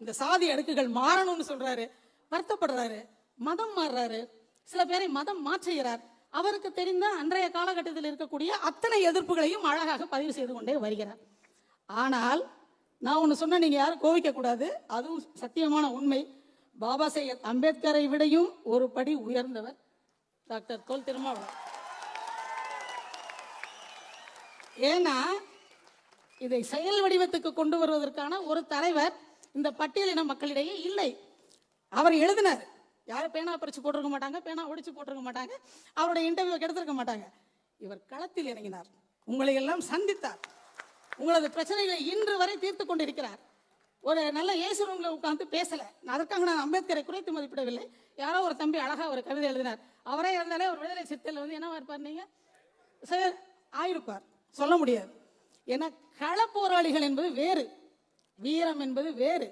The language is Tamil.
இந்த சாதி அடுக்குகள் மாறணும்னு சொல்றாரு, வருத்தப்படுறாரு, மதம் மாறுறாரு, சில பேரை மதம் மாற்றுகிறார். அவருக்கு தெரிந்த அன்றைய காலகட்டத்தில் இருக்கக்கூடிய அத்தனை எதிர்ப்புகளையும் அழகாக பதிவு செய்து கொண்டே வருகிறார். ஆனால் நான் ஒன்று சொன்ன, நீங்க யாரும் கோவிக்க கூடாது, அதுவும் சத்தியமான உண்மை. பாபா சாஹேப் அம்பேத்கரை விடையும் ஒரு படி உயர்ந்தவர் டாக்டர் தொல் திருமாவளவன். ஏன்னா இதை செயல் வடிவத்துக்கு கொண்டு வருவதற்கான ஒரு தலைவர் இந்த பட்டியலின மக்களிடையே இல்லை. அவர் எழுதினார், யாரும் பேனா பறிச்சு போட்டிருக்க மாட்டாங்க, பேனா ஒடிச்சு போட்டிருக்க மாட்டாங்க, அவருடைய இன்டர்வியூ கெடுத்திருக்க மாட்டாங்க. இவர் களத்தில் இறங்கினார், உங்களை எல்லாம் சந்தித்தார், உங்களது பிரச்சனைகளை இன்று வரை தீர்த்து கொண்டிருக்கிறார். ஒரு நல்ல ஏசி ரூம்ல உட்காந்து பேசல. அதற்காக நான் அம்பேத்கரை குறைத்து மதிப்பிடவில்லை. யாரோ ஒரு தம்பி அழகா ஒரு கவிதை எழுதினார், அவரே இருந்தாலே ஒரு விடுதலை சிறுத்தையில் வந்து என்னவா இருப்பார், நீங்க ஆயிருப்பார், சொல்ல முடியாது. ஏன்னா கள போராளிகள் என்பது வேறு, வீரம் என்பது வேறு.